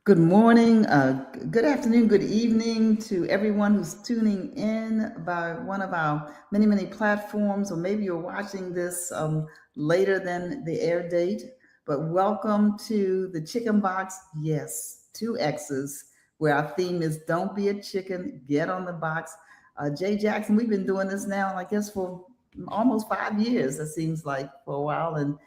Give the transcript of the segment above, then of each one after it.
Good morning, good afternoon, good evening to everyone who's tuning in by one of our many, many platforms, or maybe you're watching this later than the air date. But welcome to the Chicken Box. Yes, two X's, where our theme is Don't Be a Chicken, Get on the Box. Jay Jackson, we've been doing this now, I guess, for almost 5 years, it seems like, for a while. And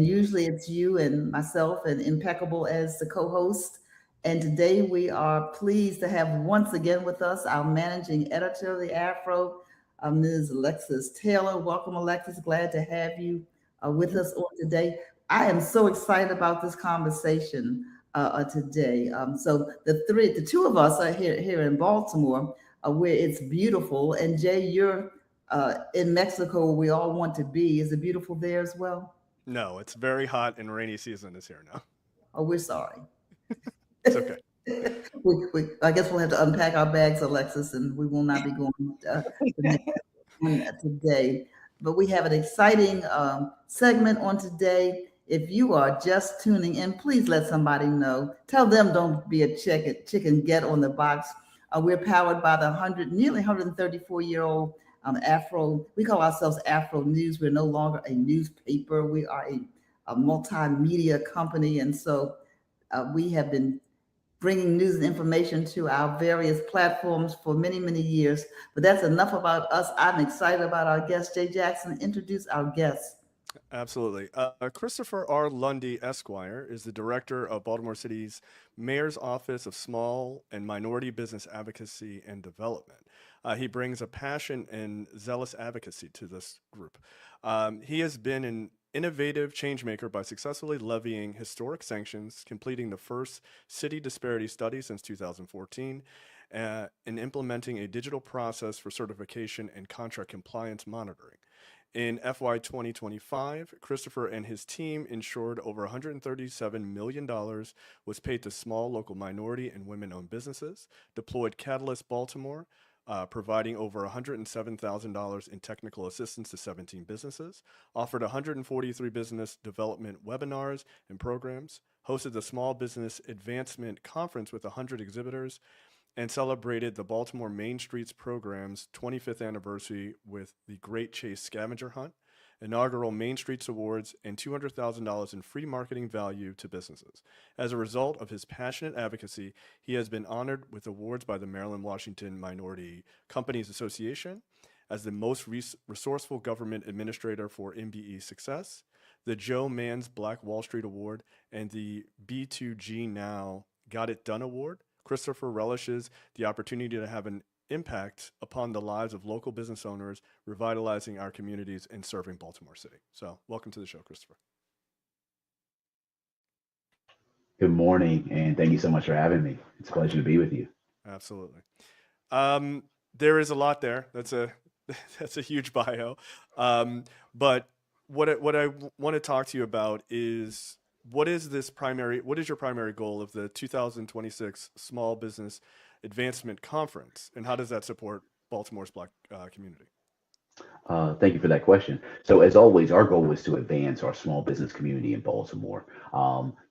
usually it's you and myself and Impeccable as the co host. And today we are pleased to have once again with us our managing editor of the Afro, Ms. Alexis Taylor. Welcome, Alexis. Glad to have you with us on today. I am so excited about this conversation today. So the two of us are here in Baltimore, where it's beautiful. And Jay, you're in Mexico, where we all want to be. Is it beautiful there as well? No, it's very hot and rainy season is here now. Oh, we're sorry. It's okay. I guess we'll have to unpack our bags, Alexis, and we will not be going the next one today. But we have an exciting segment on today. If you are just tuning in, please let somebody know. Tell them don't be a chicken, get on the box. We're powered by the nearly 134-year-old Afro. We call ourselves Afro News. We're no longer a newspaper. We are a multimedia company, and so we have been bringing news and information to our various platforms for many, many years. But that's enough about us. I'm excited about our guest. Jay Jackson, introduce our guest. Absolutely. Christopher R. Lundy, Esquire, is the director of Baltimore City's Mayor's Office of Small and Minority Business Advocacy and Development. He brings a passion and zealous advocacy to this group. He has been an innovative changemaker by successfully levying historic sanctions, completing the first city disparity study since 2014, and implementing a digital process for certification and contract compliance monitoring. In FY 2025, Christopher and his team ensured over $137 million was paid to small local minority and women owned businesses, deployed Catalyst Baltimore, providing over $107,000 in technical assistance to 17 businesses, offered 143 business development webinars and programs, hosted the Small Business Advancement Conference with 100 exhibitors, and celebrated the Baltimore Main Streets program's 25th anniversary with the Great Chase Scavenger Hunt, inaugural Main Streets Awards, and $200,000 in free marketing value to businesses. As a result of his passionate advocacy, he has been honored with awards by the Maryland Washington Minority Companies Association as the most resourceful government administrator for MBE success, the Joe Mans Black Wall Street Award, and the B2G Now Got It Done Award. Christopher relishes the opportunity to have an impact upon the lives of local business owners, revitalizing our communities and serving Baltimore City. So, welcome to the show, Christopher. Good morning, and thank you so much for having me. It's a pleasure to be with you. Absolutely. Um, there is a lot there. That's a that's a huge bio. But what I want to talk to you about is what is your primary goal of the 2026 Small Business Advancement Conference, and how does that support Baltimore's Black community? Thank you for that question. So, as always, our goal is to advance our small business community in Baltimore.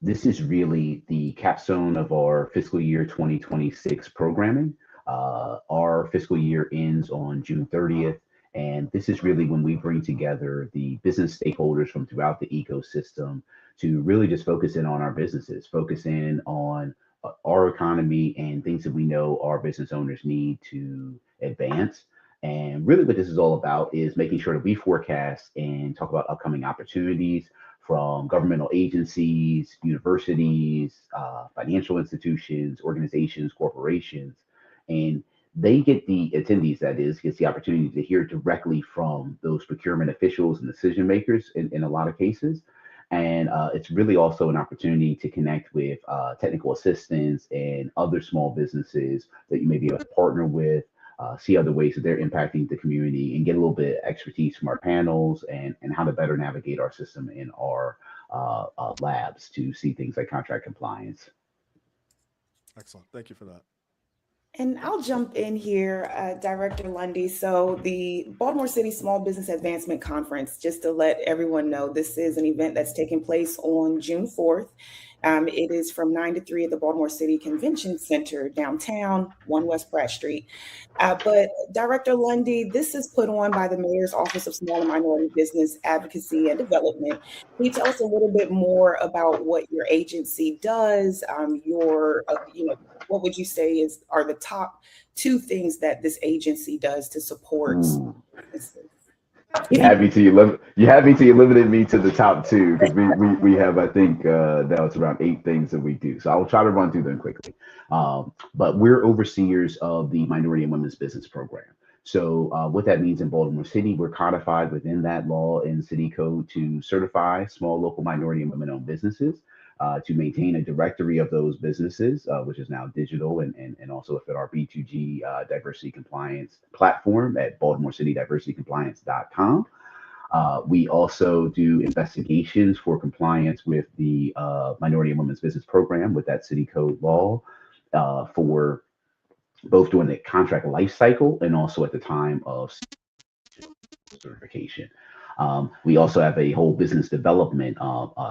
This is really the capstone of our fiscal year 2026 programming. Our fiscal year ends on June 30th, and this is really when we bring together the business stakeholders from throughout the ecosystem to really just focus in on our businesses, focus in on our economy and things that we know our business owners need to advance. And really, what this is all about is making sure that we forecast and talk about upcoming opportunities from governmental agencies, universities, financial institutions, organizations, corporations. And they get the attendees, that is, gets the opportunity to hear directly from those procurement officials and decision makers in a lot of cases. And it's really also an opportunity to connect with technical assistants and other small businesses that you may be able to partner with, see other ways that they're impacting the community, and get a little bit of expertise from our panels and how to better navigate our system in our labs to see things like contract compliance. Excellent. Thank you for that. And I'll jump in here, Director Lundy. So, the Baltimore City Small Business Advancement Conference, just to let everyone know, this is an event that's taking place on June 4th. It is from 9 to 3 at the Baltimore City Convention Center downtown, 1 West Pratt Street. But Director Lundy, this is put on by the Mayor's Office of Small and Minority Business Advocacy and Development. Can you tell us a little bit more about what your agency does? What would you say are the top 2 things that this agency does to support businesses? You had me till you limited me to the top 2, because we have, I think, now it's around 8 things that we do. So I'll try to run through them quickly. But we're overseers of the Minority and Women's Business Program. So what that means in Baltimore City, we're codified within that law and city code to certify small local minority and women-owned businesses, to maintain a directory of those businesses, which is now digital, and also at our B2G diversity compliance platform at BaltimoreCityDiversityCompliance.com. We also do investigations for compliance with the Minority and Women's Business Program with that city code law, for both during the contract life cycle and also at the time of certification. We also have a whole business development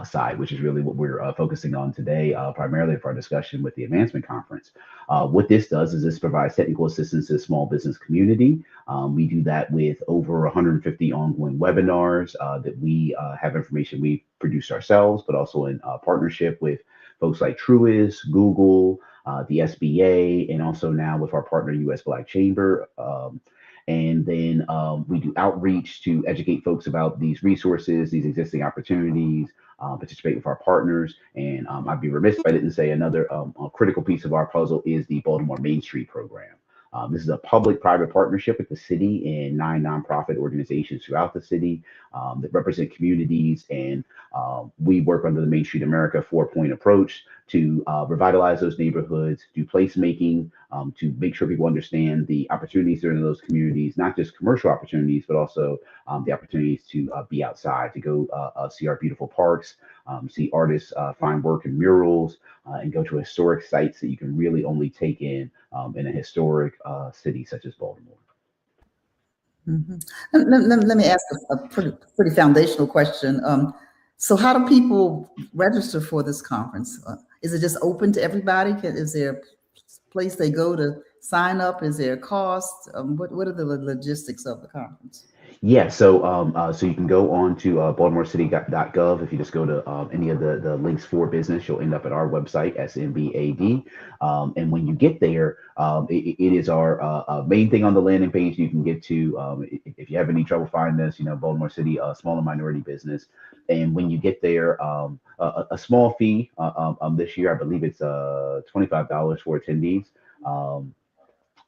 side, which is really what we're focusing on today, primarily for our discussion with the Advancement Conference. What this does is this provides technical assistance to the small business community. We do that with over 150 ongoing webinars that we have information we produced ourselves, but also in partnership with folks like Truist, Google, the SBA, and also now with our partner, US Black Chamber. And then we do outreach to educate folks about these resources, these existing opportunities, participate with our partners. And I'd be remiss if I didn't say another critical piece of our puzzle is the Baltimore Main Street program. This is a public-private partnership with the city and 9 nonprofit organizations throughout the city that represent communities. And we work under the Main Street America 4-point approach to revitalize those neighborhoods, do placemaking, to make sure people understand the opportunities that are in those communities, not just commercial opportunities, but also the opportunities to be outside, to go see our beautiful parks, see artists find work in murals, and go to historic sites that you can really only take in a historic city such as Baltimore. Mm-hmm. Let me ask a pretty foundational question. So how do people register for this conference? Is it just open to everybody? Is there a place they go to sign up? Is there a cost? What are the logistics of the conference? Yeah, so so you can go on to BaltimoreCity.gov. If you just go to any of the links for business, you'll end up at our website, SMBAD. And when you get there, it is our main thing on the landing page. You can get to, if you have any trouble finding this, Baltimore City small and minority business. And when you get there, a small fee this year, I believe it's $25 for attendees.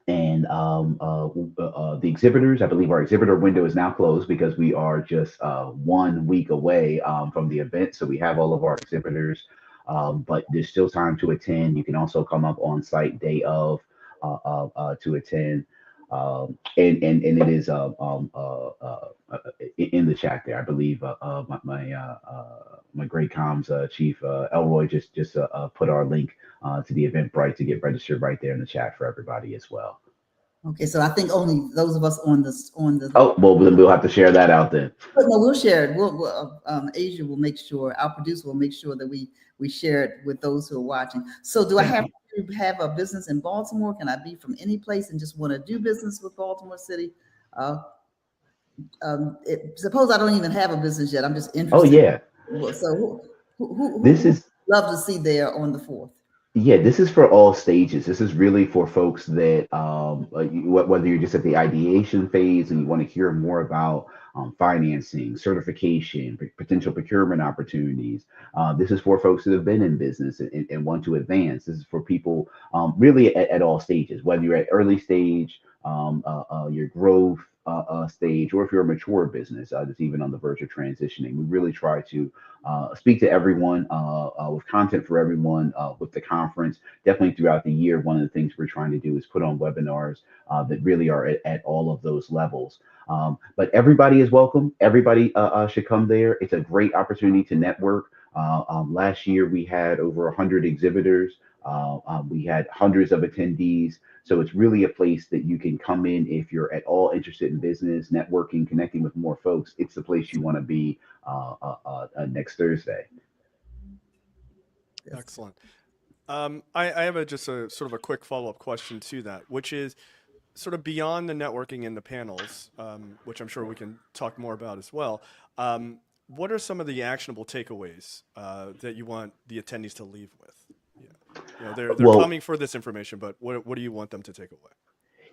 And the exhibitors, I believe our exhibitor window is now closed because we are just 1 week away from the event. So we have all of our exhibitors, but there's still time to attend. You can also come up on site day of to attend. And it is in the chat there. I believe my great comms chief Elroy just put our link to the Eventbrite to get registered right there in the chat for everybody as well. Okay, so I think only those of us on the. Oh, well, then we'll have to share that out then. But no, we'll share it. Asia will make sure, our producer will make sure that we share it with those who are watching. So do I have to have a business in Baltimore? Can I be from any place and just want to do business with Baltimore City? Suppose I don't even have a business yet. I'm just interested. Oh yeah. So who this is love to see there on the 4th? Yeah, this is for all stages. This is really for folks that, whether you're just at the ideation phase and you want to hear more about financing, certification, potential procurement opportunities. This is for folks that have been in business and want to advance. This is for people really at all stages, whether you're at early stage, your growth stage, or if you're a mature business that's even on the verge of transitioning. We really try to speak to everyone with content for everyone with the conference. Definitely throughout the year, one of the things we're trying to do is put on webinars that really are at all of those levels. But everybody is welcome. Everybody should come there. It's a great opportunity to network. Last year, we had over 100 exhibitors. We had hundreds of attendees. So it's really a place that you can come in if you're at all interested in business, networking, connecting with more folks. It's the place you want to be next Thursday. Excellent. I have just a sort of a quick follow-up question to that, which is sort of beyond the networking and the panels, which I'm sure we can talk more about as well. What are some of the actionable takeaways that you want the attendees to leave with? Yeah. You know, they're coming for this information, but what do you want them to take away?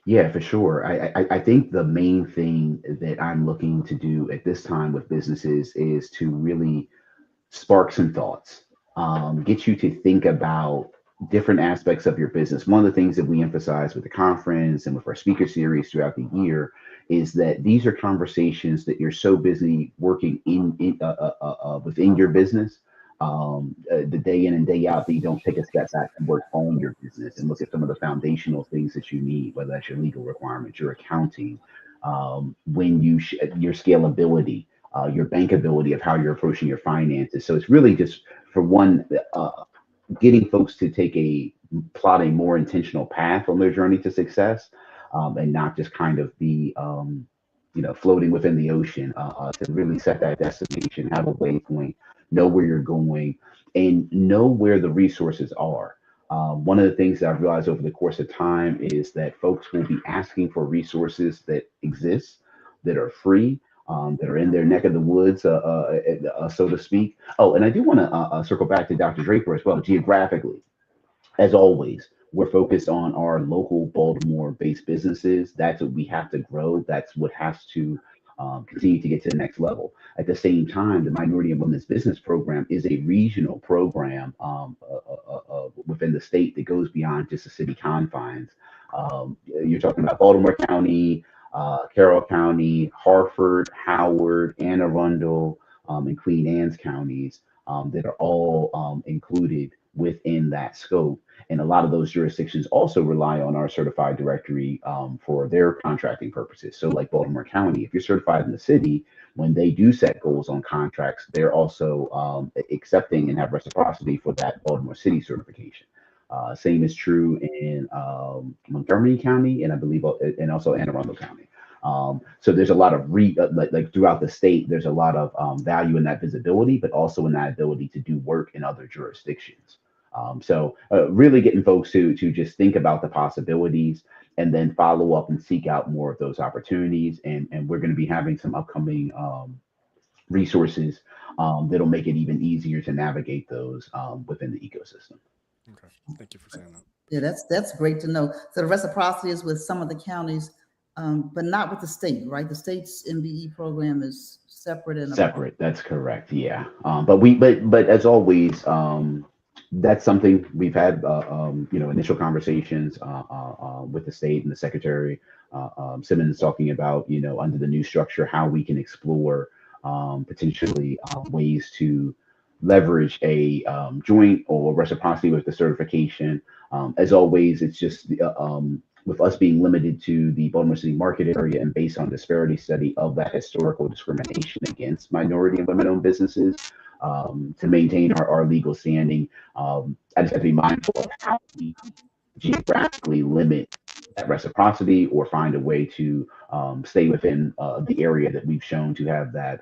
Yeah, for sure. I think the main thing that I'm looking to do at this time with businesses is to really spark some thoughts, get you to think about different aspects of your business. One of the things that we emphasize with the conference and with our speaker series throughout the year is that these are conversations that you're so busy working within your business, the day in and day out, that you don't take a step back and work on your business and look at some of the foundational things that you need, whether that's your legal requirements, your accounting, your scalability, your bankability of how you're approaching your finances. So it's really just, for one, getting folks to plot a more intentional path on their journey to success, and not just kind of be floating within the ocean, to really set that destination, have a waypoint, know where you're going, and know where the resources are. One of the things that I've realized over the course of time is that folks will be asking for resources that exist, that are free, that are in their neck of the woods, so to speak. Oh, and I do want to circle back to Dr. Draper as well. Geographically, as always, we're focused on our local Baltimore-based businesses. That's what we have to grow. That's what has to continue to get to the next level. At the same time, the Minority and Women's Business Program is a regional program within the state that goes beyond just the city confines. You're talking about Baltimore County, Carroll County, Harford, Howard, Anne Arundel, and Queen Anne's counties that are all included within that scope. And a lot of those jurisdictions also rely on our certified directory for their contracting purposes. So like Baltimore County, if you're certified in the city, when they do set goals on contracts, they're also accepting and have reciprocity for that Baltimore City certification. Same is true in Montgomery County, and I believe, and also Anne Arundel County. So there's a lot of like throughout the state, there's a lot of value in that visibility, but also in that ability to do work in other jurisdictions. So really getting folks to just think about the possibilities and then follow up and seek out more of those opportunities. And we're going to be having some upcoming resources that'll make it even easier to navigate those within the ecosystem. Okay, thank you for saying that. Yeah, that's great to know. So the reciprocity is with some of the counties, but not with the state, right? The state's MBE program is separate and separate. That's correct. Yeah, but as always, that's something we've had, initial conversations with the state and the secretary Simmons talking about, under the new structure, how we can explore potentially ways to leverage a joint or reciprocity with the certification. As always, it's just with us being limited to the Baltimore City market area and based on disparity study of that historical discrimination against minority and women-owned businesses, to maintain our legal standing, I just have to be mindful of how we geographically limit that reciprocity or find a way to stay within the area that we've shown to have that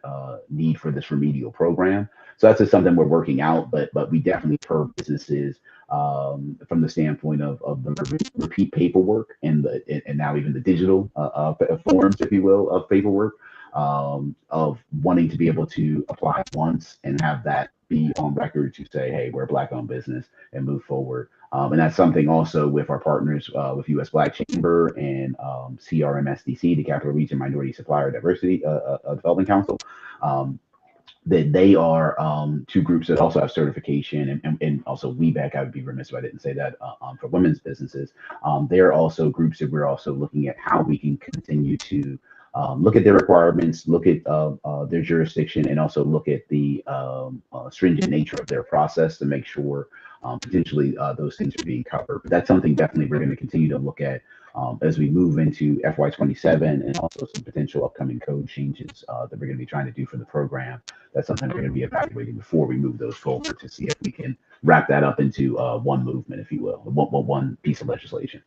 need for this remedial program. So that's just something we're working out, but we definitely per businesses from the standpoint of the repeat paperwork and now even the digital forms, if you will, of paperwork, of wanting to be able to apply once and have that be on record to say, hey, we're a Black-owned business and move forward. And that's something also with our partners with U.S. Black Chamber and CRMSDC, the Capital Region Minority Supplier Diversity Development Council. That they are two groups that also have certification, and also WEBEC. I would be remiss if I didn't say that for women's businesses. They're also groups that we're also looking at how we can continue to look at their requirements, look at their jurisdiction, and also look at the stringent nature of their process to make sure potentially those things are being covered. But that's something definitely we're going to continue to look at as we move into FY27 and also some potential upcoming code changes that we're going to be trying to do for the program. That's something we're going to be evaluating before we move those forward to see if we can wrap that up into one movement, if you will, one piece of legislation.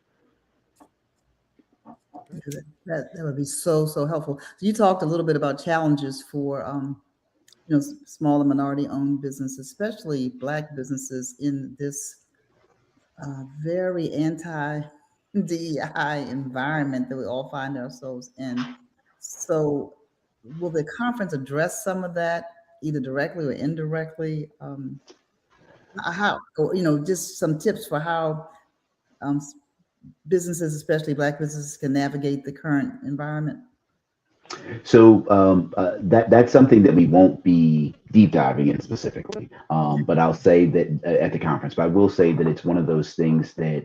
That would be so helpful. So you talked a little bit about challenges for small and minority-owned businesses, especially Black businesses, in this very anti-DEI environment that we all find ourselves in. So, will the conference address some of that, either directly or indirectly? How, or, just some tips for how businesses, especially Black businesses, can navigate the current environment? So that's something that we won't be deep diving in specifically, but I'll say that at the conference. But I will say that it's one of those things that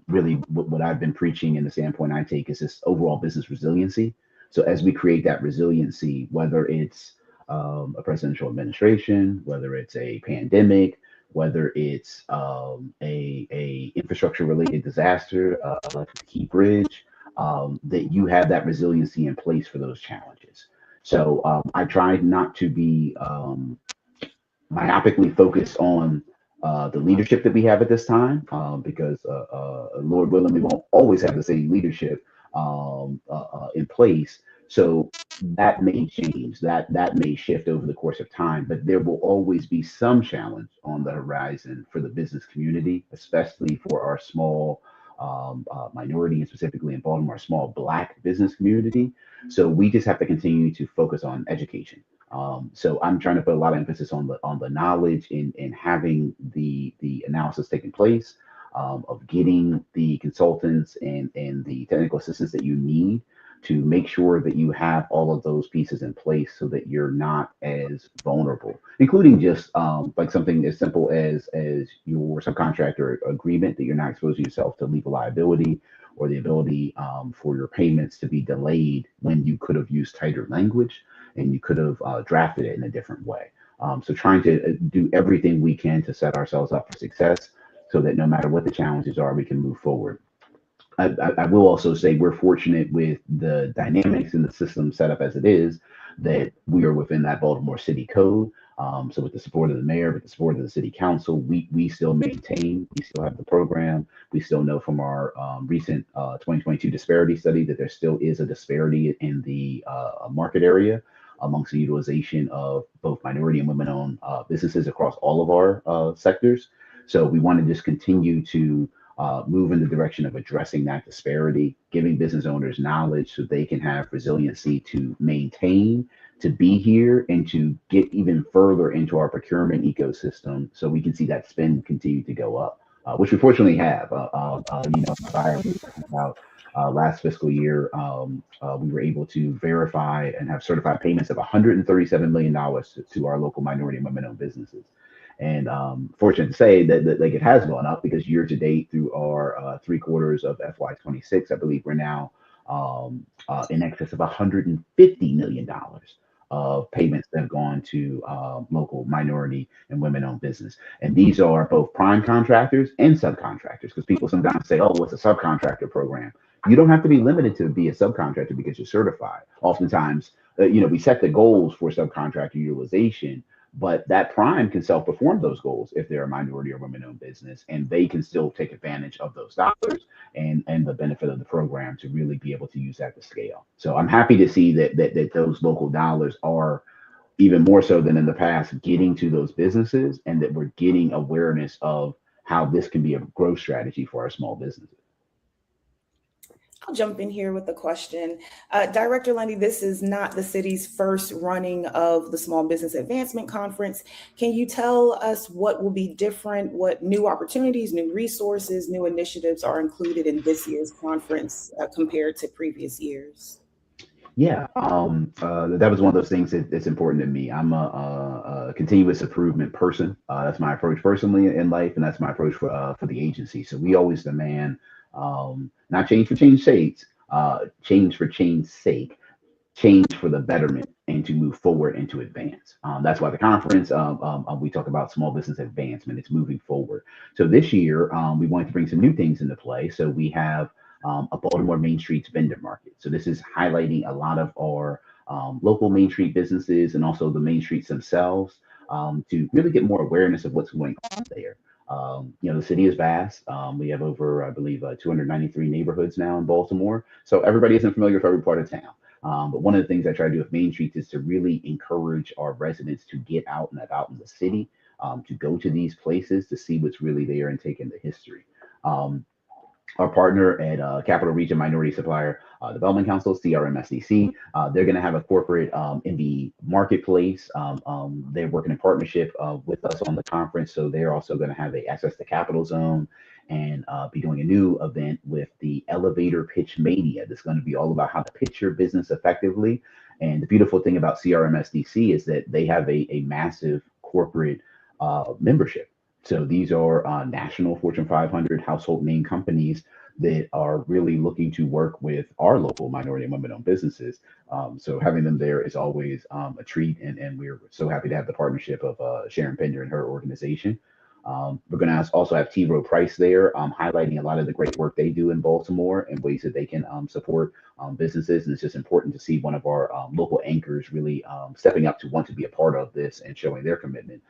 really what I've been preaching and the standpoint I take is this overall business resiliency. So as we create that resiliency, whether it's a presidential administration, whether it's a pandemic, whether it's a infrastructure related disaster, like the Key Bridge, that you have that resiliency in place for those challenges. So I tried not to be myopically focused on the leadership that we have at this time, because Lord willing, we won't always have the same leadership in place. So that may change, that may shift over the course of time, but there will always be some challenge on the horizon for the business community, especially for our small minority, and specifically in Baltimore, small Black business community. So we just have to continue to focus on education. So I'm trying to put a lot of emphasis on the knowledge in having the analysis taking place, of getting the consultants and the technical assistance that you need to make sure that you have all of those pieces in place so that you're not as vulnerable, including just like something as simple as your subcontractor agreement, that you're not exposing yourself to legal liability or the ability for your payments to be delayed when you could have used tighter language and you could have drafted it in a different way. So trying to do everything we can to set ourselves up for success so that no matter what the challenges are, we can move forward. I will also say we're fortunate with the dynamics in the system set up as it is, that we are within that Baltimore City Code. So with the support of the mayor, with the support of the city council, we still maintain, we still have the program. We still know from our recent 2022 disparity study that there still is a disparity in the market area amongst the utilization of both minority and women-owned businesses across all of our sectors. So we want to just continue to move in the direction of addressing that disparity, giving business owners knowledge so they can have resiliency to maintain, to be here, and to get even further into our procurement ecosystem so we can see that spend continue to go up, which we fortunately have. About last fiscal year, we were able to verify and have certified payments of $137 million to our local minority and women-owned businesses. And fortunate to say that like it has gone up, because year to date through our 3 quarters of FY26, I believe we're now in excess of $150 million of payments that have gone to local minority and women-owned business. And these are both prime contractors and subcontractors, because people sometimes say, oh, what's a subcontractor program? You don't have to be limited to be a subcontractor because you're certified. Oftentimes, we set the goals for subcontractor utilization, but that prime can self-perform those goals if they're a minority or women-owned business, and they can still take advantage of those dollars and the benefit of the program to really be able to use that to scale. So I'm happy to see that those local dollars are, even more so than in the past, getting to those businesses, and that we're getting awareness of how this can be a growth strategy for our small businesses. I'll jump in here with a question. Director Lundy, this is not the city's first running of the Small Business Advancement Conference. Can you tell us what will be different, what new opportunities, new resources, new initiatives are included in this year's conference compared to previous years? Yeah, that was one of those things that's important to me. I'm a continuous improvement person. That's my approach personally in life, and that's my approach for the agency. So we always demand not change for change's sake, change for change's sake, change for the betterment, and to move forward and to advance. That's why the conference, we talk about small business advancement. It's moving forward. So this year, we wanted to bring some new things into play. So we have a Baltimore Main Streets vendor market. So this is highlighting a lot of our local Main Street businesses and also the Main Streets themselves, to really get more awareness of what's going on there. The city is vast. We have over, I believe, 293 neighborhoods now in Baltimore. So everybody isn't familiar with every part of town. But one of the things I try to do with Main Streets is to really encourage our residents to get out and about in the city, to go to these places to see what's really there and take in the history. Um, our partner at Capital Region Minority Supplier Development Council, CRMSDC. They're going to have a corporate in the marketplace. They're working in partnership with us on the conference, so they're also going to have a access to capital zone and be doing a new event with the Elevator Pitch Mania. That's going to be all about how to pitch your business effectively. And the beautiful thing about CRMSDC is that they have a massive corporate membership. So these are national Fortune 500 household name companies that are really looking to work with our local minority and women-owned businesses. So having them there is always a treat, and we're so happy to have the partnership of Sharon Pender and her organization. We're going to also have T. Rowe Price there, highlighting a lot of the great work they do in Baltimore and ways that they can support businesses. And it's just important to see one of our local anchors really stepping up to want to be a part of this and showing their commitment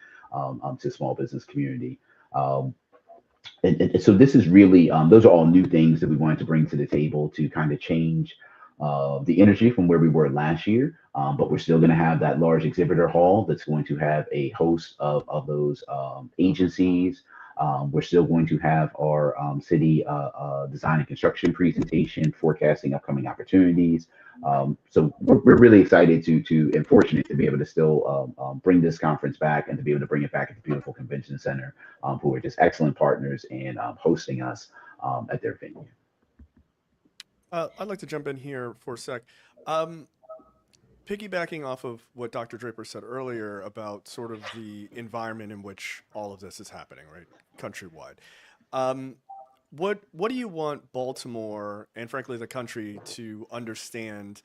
to small business community. And so this is really, those are all new things that we wanted to bring to the table to kind of change the energy from where we were last year. But we're still going to have that large exhibitor hall that's going to have a host of those agencies. We're still going to have our city design and construction presentation, forecasting upcoming opportunities. So we're really excited to and fortunate to be able to still bring this conference back and to be able to bring it back at the beautiful convention center, who are just excellent partners and hosting us at their venue. I'd like to jump in here for a sec. Piggybacking off of what Dr. Draper said earlier about sort of the environment in which all of this is happening, right, countrywide. What do you want Baltimore and frankly the country to understand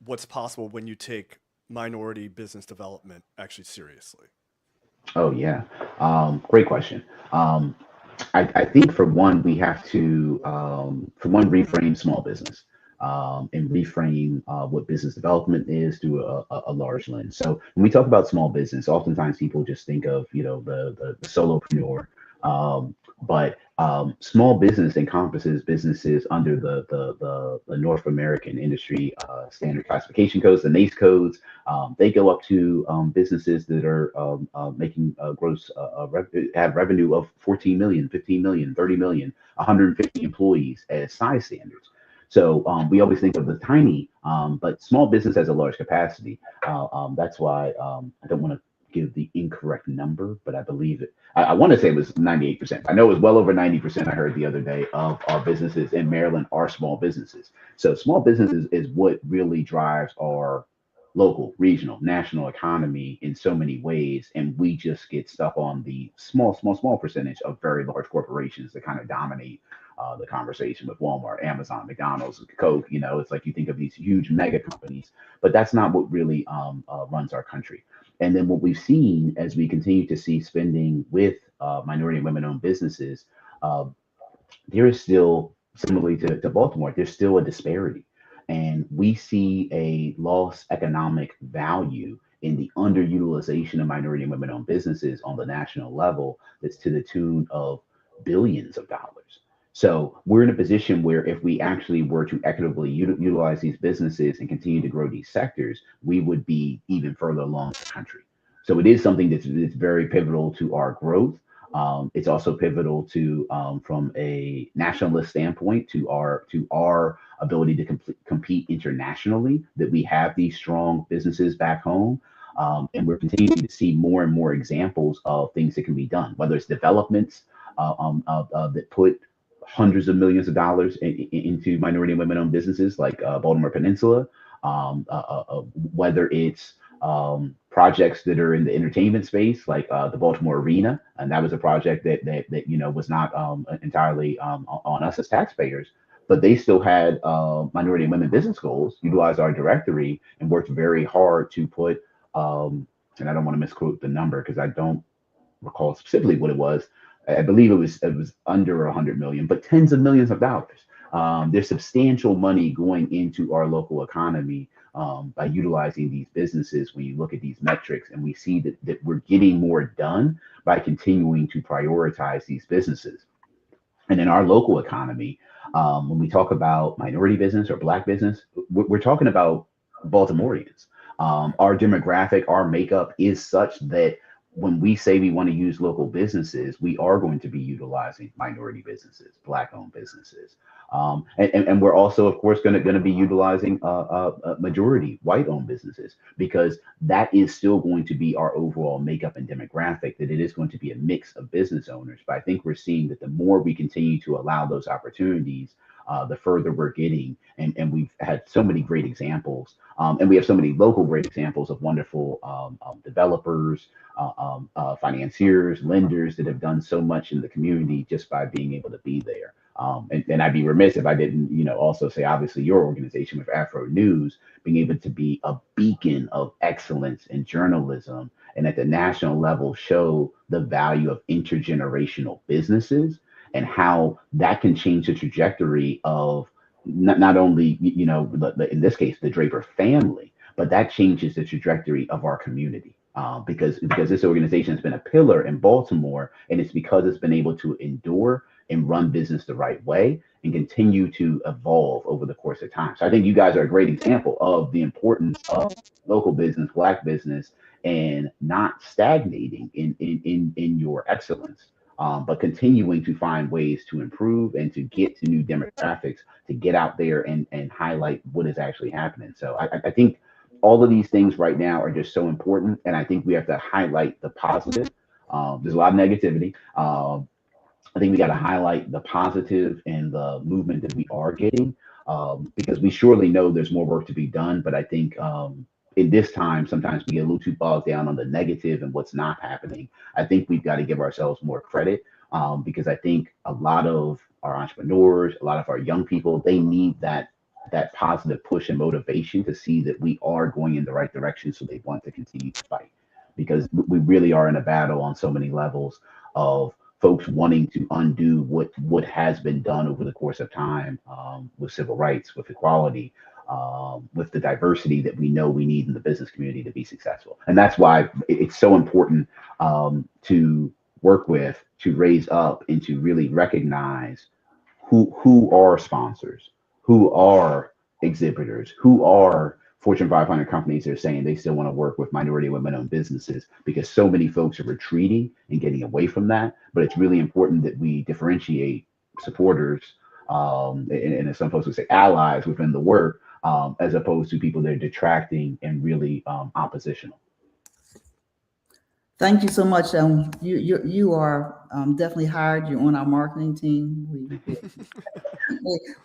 what's possible when you take minority business development actually seriously? Oh yeah, great question. I think for one, we have to, for one, reframe small business and reframe what business development is through a large lens. So when we talk about small business, oftentimes people just think of, you know, the solopreneur. But small business encompasses businesses under the North American industry standard classification codes, the NACE codes. They go up to businesses that are making gross have revenue of 14 million, 15 million, 30 million, 150 employees as size standards. So we always think of the tiny, but small business has a large capacity. That's why I don't want to give the incorrect number, but I believe it. I want to say it was 98%. I know it was well over 90%. I heard the other day of our businesses in Maryland are small businesses. So small businesses is what really drives our local, regional, national economy in so many ways. And we just get stuck on the small percentage of very large corporations that kind of dominate the conversation with Walmart, Amazon, McDonald's, Coke. You know, it's like you think of these huge mega companies, but that's not what really runs our country. And then what we've seen as we continue to see spending with minority and women-owned businesses, there is still, similarly to Baltimore, there's still a disparity. And we see a lost economic value in the underutilization of minority and women-owned businesses on the national level that's to the tune of billions of dollars. So we're in a position where if we actually were to equitably utilize these businesses and continue to grow these sectors, we would be even further along the country. So it is something that's very pivotal to our growth. It's also pivotal to, from a nationalist standpoint, to our ability to compete internationally. That we have these strong businesses back home, and we're continuing to see more and more examples of things that can be done. Whether it's developments that put hundreds of millions of dollars into minority and women-owned businesses like Baltimore Peninsula, whether it's projects that are in the entertainment space, like the Baltimore Arena, and that was a project that you know was not entirely on us as taxpayers, but they still had minority and women business goals, utilized our directory, and worked very hard to put. And I don't want to misquote the number because I don't recall specifically what it was. I believe it was under 100 million, but tens of millions of dollars. There's substantial money going into our local economy by utilizing these businesses. When you look at these metrics, and we see that we're getting more done by continuing to prioritize these businesses. And in our local economy, when we talk about minority business or Black business, we're talking about Baltimoreans. Our demographic, our makeup is such that when we say we want to use local businesses, we are going to be utilizing minority businesses, Black-owned businesses. And we're also, of course, going to be utilizing majority white-owned businesses, because that is still going to be our overall makeup and demographic, that it is going to be a mix of business owners. But I think we're seeing that the more we continue to allow those opportunities, the further we're getting. And we've had so many great examples. And we have so many local great examples of wonderful developers, financiers, lenders that have done so much in the community just by being able to be there. And I'd be remiss if I didn't, also say, obviously, your organization with Afro News being able to be a beacon of excellence in journalism, and at the national level show the value of intergenerational businesses and how that can change the trajectory of not only, in this case, the Draper family, but that changes the trajectory of our community. Because this organization has been a pillar in Baltimore, and it's because it's been able to endure and run business the right way and continue to evolve over the course of time. So I think you guys are a great example of the importance of local business, Black business, and not stagnating in your excellence, but continuing to find ways to improve and to get to new demographics, to get out there and highlight what is actually happening. So I think all of these things right now are just so important. And I think we have to highlight the positive. There's a lot of negativity. I think we got to highlight the positive and the movement that we are getting, because we surely know there's more work to be done. But I think in this time, sometimes we get a little too bogged down on the negative and what's not happening. I think we've got to give ourselves more credit, because I think a lot of our entrepreneurs, a lot of our young people, they need that positive push and motivation to see that we are going in the right direction, so they want to continue to fight, because we really are in a battle on so many levels of folks wanting to undo what has been done over the course of time, with civil rights, with equality, with the diversity that we know we need in the business community to be successful. And that's why it's so important to work with, to raise up, and to really recognize who are sponsors, who are exhibitors, who are Fortune 500 companies that are saying they still want to work with minority women-owned businesses, because so many folks are retreating and getting away from that. But it's really important that we differentiate supporters, and as some folks would say, allies within the work, as opposed to people that are detracting and really oppositional. Thank you so much. You are definitely hired. You're on our marketing team.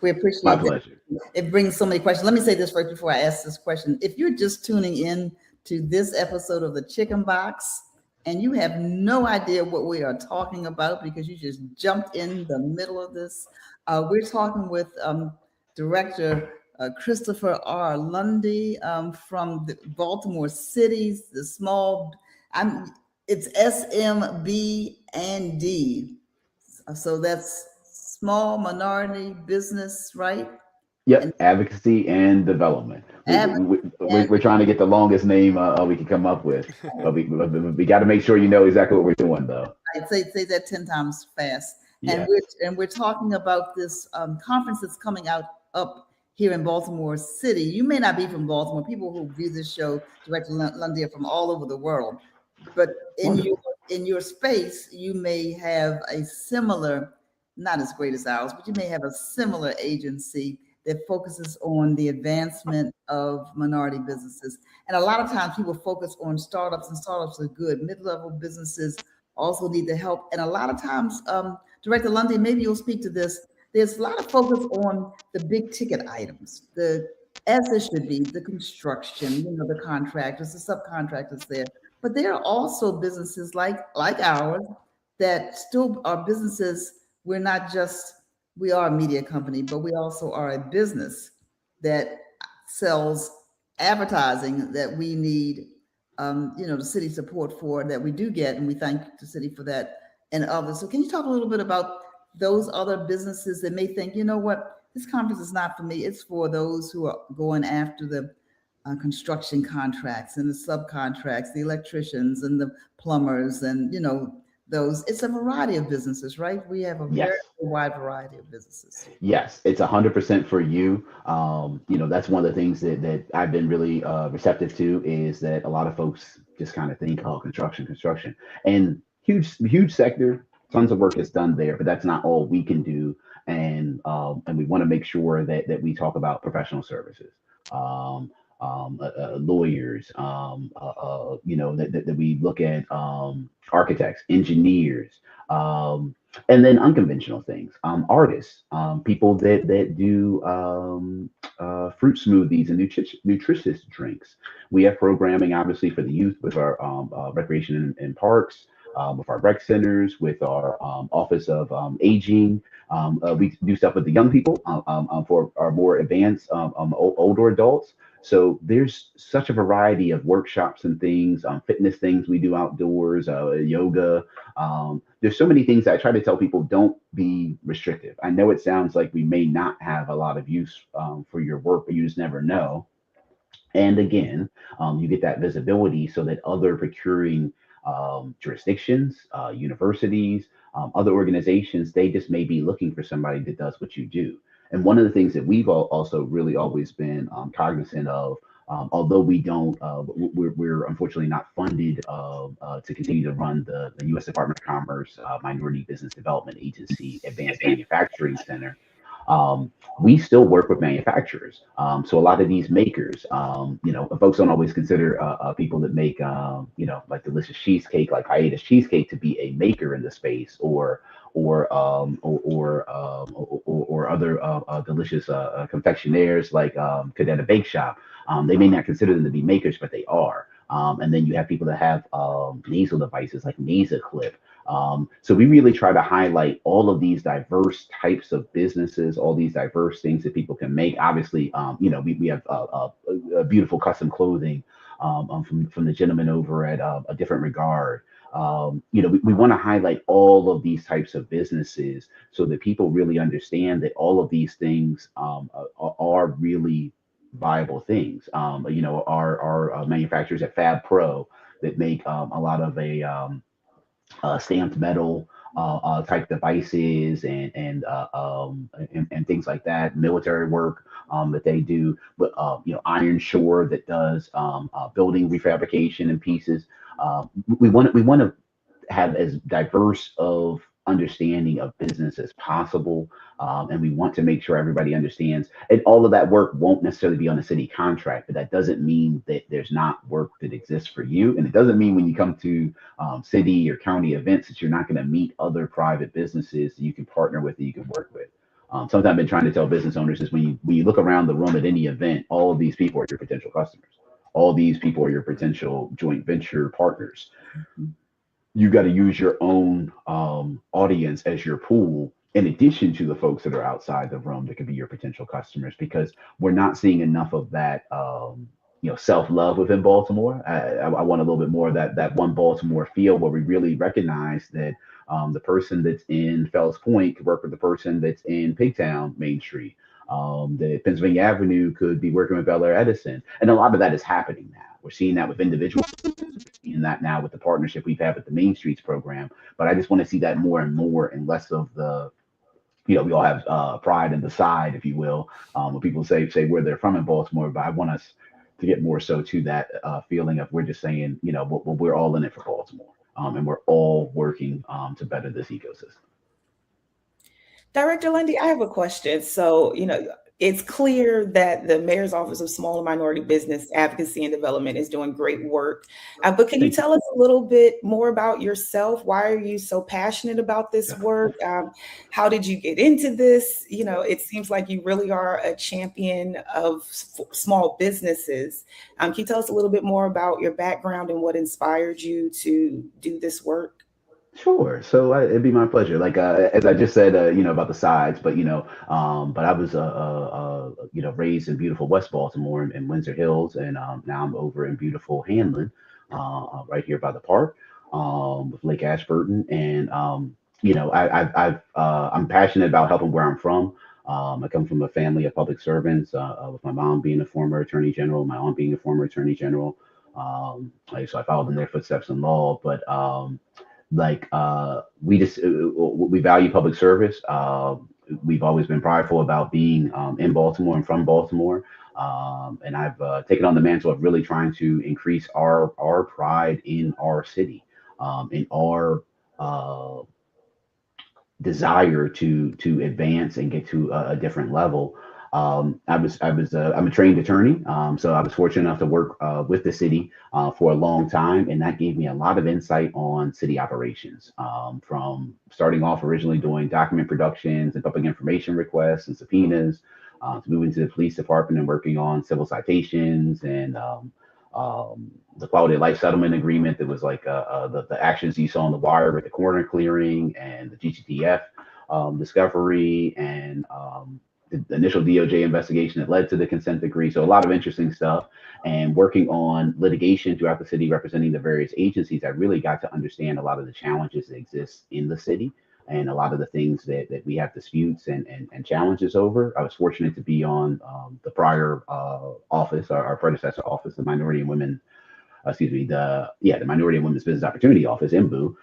We appreciate My that. pleasure. It brings so many questions. Let me say this first before I ask this question. If you're just tuning in to this episode of the Chicken Box and you have no idea what we are talking about because you just jumped in the middle of this, we're talking with Director Christopher R. Lundy from the Baltimore Cities, the small. It's SMB and D. So that's small minority business, right? Yep, And advocacy and development. We're trying to get the longest name we can come up with, but we got to make sure you know exactly what we're doing, though. I'd say that 10 times fast. Yeah. And we're talking about this conference that's coming up here in Baltimore City. You may not be from Baltimore. People who view this show, Director Lundy, are from all over the world. But in your space, you may have a similar, not as great as ours, but you may have a similar agency that focuses on the advancement of minority businesses. And a lot of times people focus on startups, and startups are good. Mid-level businesses also need the help. And a lot of times, Director Lundy, maybe you'll speak to this, there's a lot of focus on the big ticket items, as there should be, the construction, the contractors, the subcontractors there. But there are also businesses like ours that still are businesses. We are a media company, but we also are a business that sells advertising that we need, the city support for, that we do get, and we thank the city for that, and others. So can you talk a little bit about those other businesses that may think, you know what, this conference is not for me, it's for those who are going after the construction contracts and the subcontracts, the electricians and the plumbers and, those. It's a variety of businesses, right? We have a very Yes. wide variety of businesses. Yes, it's 100% for you. That's one of the things that I've been really receptive to is that a lot of folks just kind of think, oh, construction, and huge sector, tons of work is done there, but that's not all we can do. And we want to make sure that we talk about professional services, um, lawyers, that we look at architects, engineers. And then unconventional things, artists, people that do fruit smoothies and nutritious drinks. We have programming obviously for the youth with our recreation and parks, with our rec centers, with our office of aging. We do stuff with the young people for our more advanced older adults. So there's such a variety of workshops and things, fitness things we do outdoors, yoga. There's so many things that I try to tell people, don't be restrictive. I know it sounds like we may not have a lot of use for your work, but you just never know. And again, you get that visibility so that other procuring jurisdictions, universities, other organizations, they just may be looking for somebody that does what you do. And one of the things that we've also really always been cognizant of, although we don't, we're unfortunately not funded to continue to run the U.S. Department of Commerce Minority Business Development Agency Advanced Manufacturing Center. We still work with manufacturers. So a lot of these makers, folks don't always consider people that make, like delicious cheesecake, like hiatus cheesecake, to be a maker in the space, or other delicious confectionaires like Cadena Bake Shop. They may not consider them to be makers, but they are. And then you have people that have nasal devices like NasaClip. So we really try to highlight all of these diverse types of businesses, all these diverse things that people can make. Obviously, we have a beautiful custom clothing from the gentleman over at A Different Regard. We want to highlight all of these types of businesses so that people really understand that all of these things are really viable things. Our manufacturers at Fab Pro that make a lot of stamped metal type devices and things like that, military work that they do. But Iron Shore that does building refabrication and pieces. We want to have as diverse of understanding of business as possible. And we want to make sure everybody understands. And all of that work won't necessarily be on a city contract, but that doesn't mean that there's not work that exists for you. And it doesn't mean when you come to city or county events that you're not going to meet other private businesses that you can partner with, that you can work with. Something I've been trying to tell business owners is when you look around the room at any event, all of these people are your potential customers. All these people are your potential joint venture partners. You got to use your own audience as your pool, in addition to the folks that are outside the room that could be your potential customers, because we're not seeing enough of that self-love within Baltimore. I want a little bit more of that one Baltimore feel, where we really recognize that the person that's in Fells Point could work with the person that's in Pigtown Main Street. The Pennsylvania Avenue could be working with Bel Air Edison, and a lot of that is happening now. We're seeing that with individuals, in that now with the partnership we've had with the Main Streets program. But I just want to see that more and more, and less of the, we all have pride in the side, if you will, when people say where they're from in Baltimore. But I want us to get more so to that feeling of, we're just saying, we're all in it for Baltimore, and we're all working to better this ecosystem. Director Lundy, I have a question. So, it's clear that the Mayor's Office of Small and Minority Business Advocacy and Development is doing great work. But can you tell us a little bit more about yourself? Why are you so passionate about this work? How did you get into this? It seems like you really are a champion of small businesses. Can you tell us a little bit more about your background and what inspired you to do this work? Sure. So it'd be my pleasure. Like as I just said, about the sides, but but I was raised in beautiful West Baltimore in Windsor Hills, and now I'm over in beautiful Hanlon, right here by the park, with Lake Ashburton, and I'm passionate about helping where I'm from. I come from a family of public servants, with my mom being a former attorney general, my aunt being a former attorney general. So I followed in their footsteps in law, but we value public service. We've always been prideful about being in Baltimore and from Baltimore. And I've taken on the mantle of really trying to increase our pride in our city, in our desire to advance and get to a different level. I'm a trained attorney, so I was fortunate enough to work with the city for a long time, and that gave me a lot of insight on city operations. From starting off originally doing document productions and public information requests and subpoenas, to moving to the police department and working on civil citations and the quality of life settlement agreement that was like the actions you saw on the wire with the coroner clearing and the GCTF discovery and the initial DOJ investigation that led to the consent decree. So a lot of interesting stuff, and working on litigation throughout the city, representing the various agencies. I really got to understand a lot of the challenges that exist in the city and a lot of the things that we have disputes and challenges over. I was fortunate to be on the prior office, our predecessor office, the Minority and Women, the Minority and Women's Business Opportunity Office, MBU.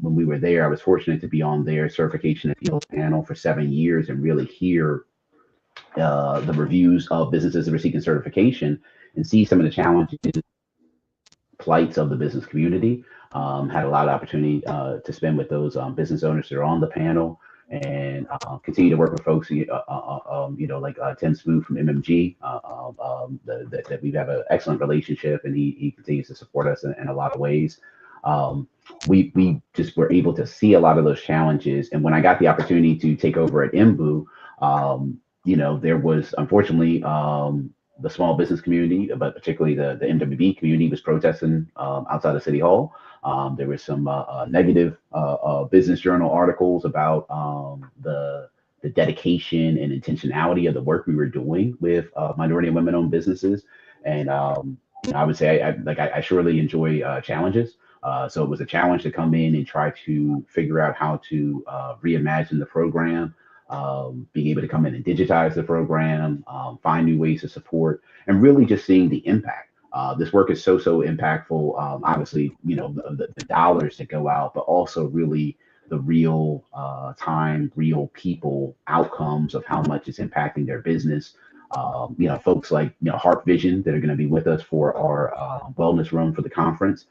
When we were there, I was fortunate to be on their certification appeals panel for 7 years and really hear the reviews of businesses that were seeking certification and see some of the challenges, plights of the business community. Had a lot of opportunity to spend with those business owners that are on the panel, and continue to work with folks, like Tim Smoot from MMG, that we have an excellent relationship, and he continues to support us in a lot of ways. We just were able to see a lot of those challenges, and when I got the opportunity to take over at MBU, there was unfortunately the small business community, but particularly the MWB community, was protesting outside of City Hall. There was some negative business journal articles about the dedication and intentionality of the work we were doing with minority and women-owned businesses. And I would say I surely enjoy challenges. So it was a challenge to come in and try to figure out how to reimagine the program. Being able to come in and digitize the program, find new ways to support, and really just seeing the impact. This work is so impactful. Obviously, the dollars that go out, but also really the real time, real people outcomes of how much it's impacting their business. Folks like Heart Vision that are going to be with us for our wellness room for the conference.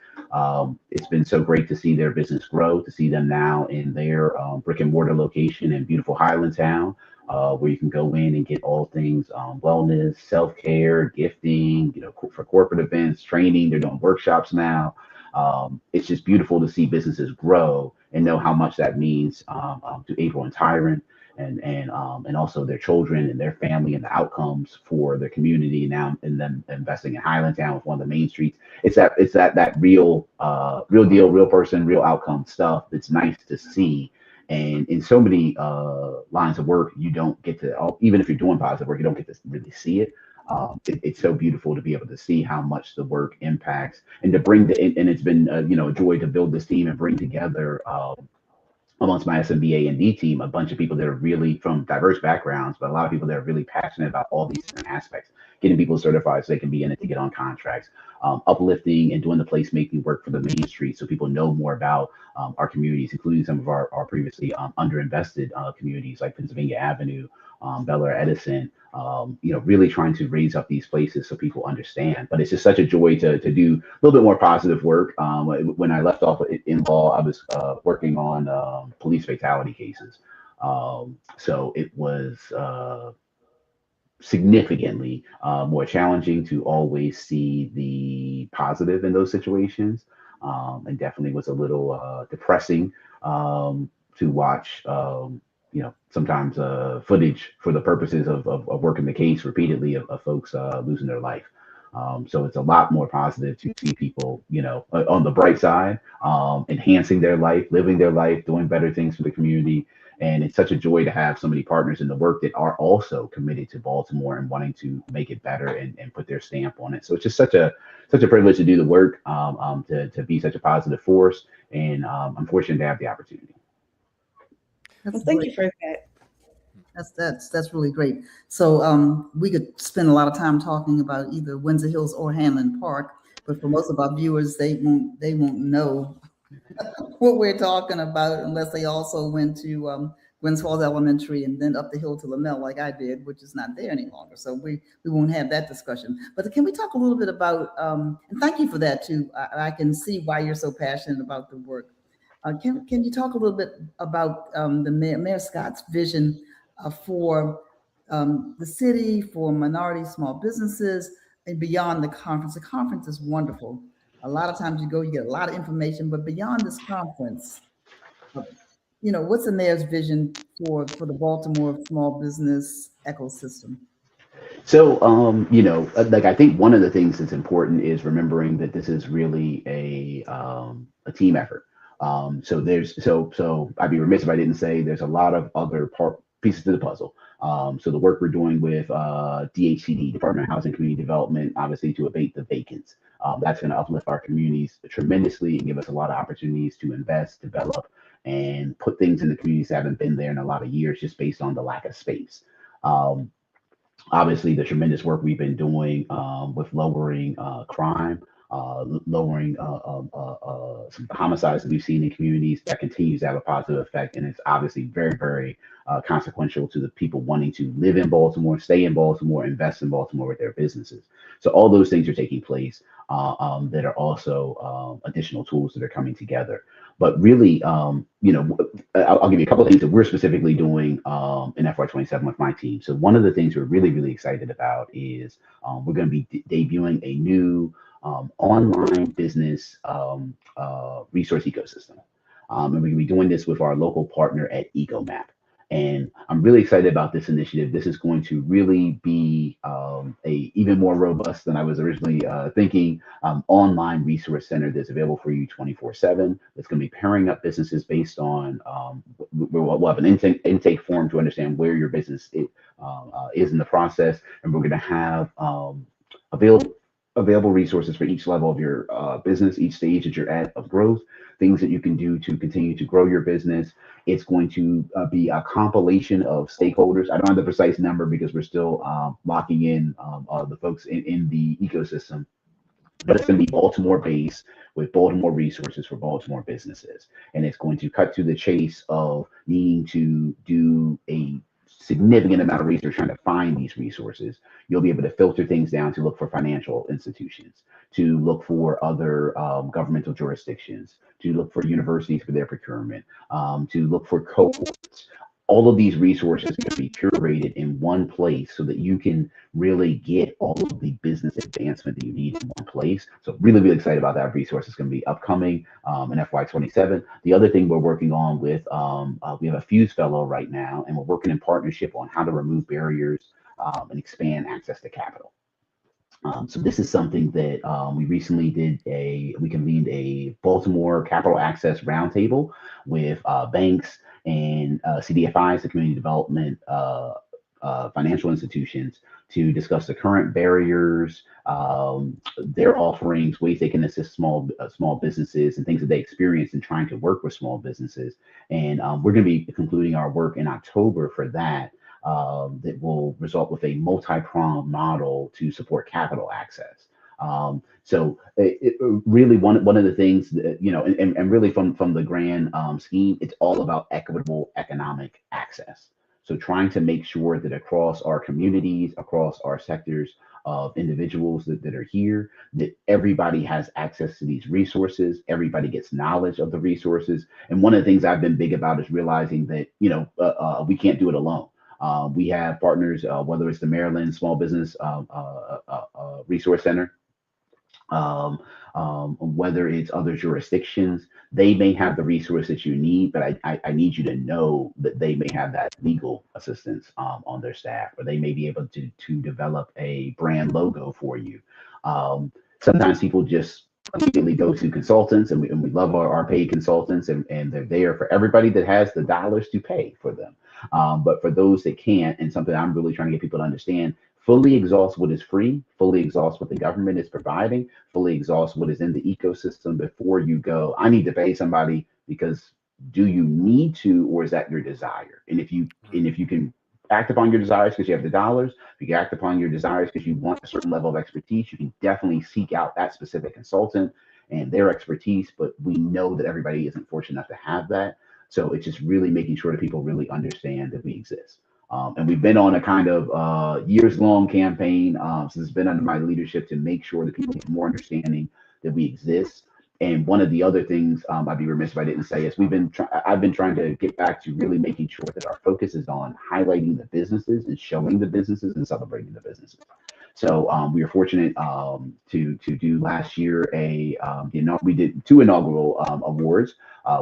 It's been so great to see their business grow, to see them now in their brick and mortar location in beautiful Highlandtown, where you can go in and get all things wellness, self-care, gifting, for corporate events, training. They're doing workshops now. It's just beautiful to see businesses grow and know how much that means to April and Tyron, and also their children and their family and the outcomes for their community now, and them investing in Highlandtown with one of the main streets. It's that real deal, real person, real outcome stuff that's nice to see. And in so many lines of work, you don't get to, even if you're doing positive work, you don't get to really see it. It's so beautiful to be able to see how much the work impacts, and to bring and it's been a joy to build this team and bring together amongst my SMBA and D team, a bunch of people that are really from diverse backgrounds, but a lot of people that are really passionate about all these different aspects, getting people certified so they can be in it to get on contracts, uplifting and doing the placemaking work for the main street so people know more about our communities, including some of our previously underinvested communities like Pennsylvania Avenue, Bel Air, Edison, really trying to raise up these places so people understand. But it's just such a joy to do a little bit more positive work. When I left off in law, I was working on police fatality cases. So it was significantly more challenging to always see the positive in those situations, and definitely was a little depressing to watch. Sometimes footage for the purposes of working the case repeatedly of folks losing their life. So it's a lot more positive to see people, on the bright side, enhancing their life, living their life, doing better things for the community. And it's such a joy to have so many partners in the work that are also committed to Baltimore and wanting to make it better and put their stamp on it. So it's just such a privilege to do the work, to be such a positive force. And I'm fortunate to have the opportunity. Well, thank you for that. That's really great. So we could spend a lot of time talking about either Windsor Hills or Hanlon Park, but for most of our viewers, they won't know what we're talking about unless they also went to Gwynns Falls Elementary and then up the hill to Lamell like I did, which is not there any longer. So we won't have that discussion. But can we talk a little bit about, and thank you for that too. I can see why you're so passionate about the work. Can you talk a little bit about the Mayor Scott's vision for the city, for minority small businesses, and beyond the conference? The conference is wonderful. A lot of times you go, you get a lot of information, but beyond this conference, uh, what's the mayor's vision for the Baltimore small business ecosystem? So, like I think one of the things that's important is remembering that this is really a team effort. So I'd be remiss if I didn't say there's a lot of other pieces to the puzzle. So the work we're doing with DHCD, Department of Housing and Community Development, obviously to abate the vacants. That's going to uplift our communities tremendously and give us a lot of opportunities to invest, develop, and put things in the communities that haven't been there in a lot of years just based on the lack of space. Um, Obviously the tremendous work we've been doing with lowering crime, lowering some of the homicides that we've seen in communities that continues to have a positive effect. And it's obviously very, very consequential to the people wanting to live in Baltimore, stay in Baltimore, invest in Baltimore with their businesses. So all those things are taking place that are also additional tools that are coming together. But really, I'll give you a couple of things that we're specifically doing in FY27 with my team. So one of the things we're really, really excited about is we're going to be debuting a new online business resource ecosystem. And we're going to be doing this with our local partner at EcoMap. And I'm really excited about this initiative. This is going to really be a even more robust than I was originally thinking online resource center that's available for you 24/7. That's going to be pairing up businesses based on we'll have an intake form to understand where your business is in the process, and we're going to have available resources for each level of your business, each stage that you're at of growth, things that you can do to continue to grow your business. It's going to be a compilation of stakeholders. I don't have the precise number because we're still locking in the folks in the ecosystem, but it's going to be Baltimore based with Baltimore resources for Baltimore businesses. And it's going to cut to the chase of needing to do a significant amount of research trying to find these resources. You'll be able to filter things down to look for financial institutions, to look for other governmental jurisdictions, to look for universities for their procurement, to look for cohorts. All of these resources can be curated in one place so that you can really get all of the business advancement that you need in one place. So really, really excited about that resource. It's going to be upcoming in FY27. The other thing we're working on with, we have a Fuse Fellow right now, and we're working in partnership on how to remove barriers and expand access to capital. So this is something that we recently we convened a Baltimore Capital Access Roundtable with banks and CDFIs, the community development financial institutions, to discuss the current barriers, their offerings, ways they can assist small businesses, and things that they experience in trying to work with small businesses. And we're going to be concluding our work in October for that. That will result with a multi-pronged model to support capital access. So really one of the things that, and really from the grand scheme, it's all about equitable economic access. So trying to make sure that across our communities, across our sectors of individuals that are here, that everybody has access to these resources, everybody gets knowledge of the resources. And one of the things I've been big about is realizing that, we can't do it alone. We have partners, whether it's the Maryland Small Business Resource Center, whether it's other jurisdictions. They may have the resource that you need, but I need you to know that they may have that legal assistance on their staff, or they may be able to develop a brand logo for you. Sometimes people just immediately go to consultants, and we love our paid consultants, and they're there for everybody that has the dollars to pay for them. But for those that can't, and something I'm really trying to get people to understand, fully exhaust what is free, fully exhaust what the government is providing, fully exhaust what is in the ecosystem before you go, I need to pay somebody, because do you need to, or is that your desire? And if you can act upon your desires because you have the dollars, if you can act upon your desires because you want a certain level of expertise, you can definitely seek out that specific consultant and their expertise, but we know that everybody isn't fortunate enough to have that. So it's just really making sure that people really understand that we exist. And we've been on a kind of years-long campaign since it's been under my leadership to make sure that people get more understanding that we exist. And one of the other things I'd be remiss if I didn't say is I've been trying to get back to really making sure that our focus is on highlighting the businesses and showing the businesses and celebrating the businesses. So we were fortunate to do last year we did two inaugural awards,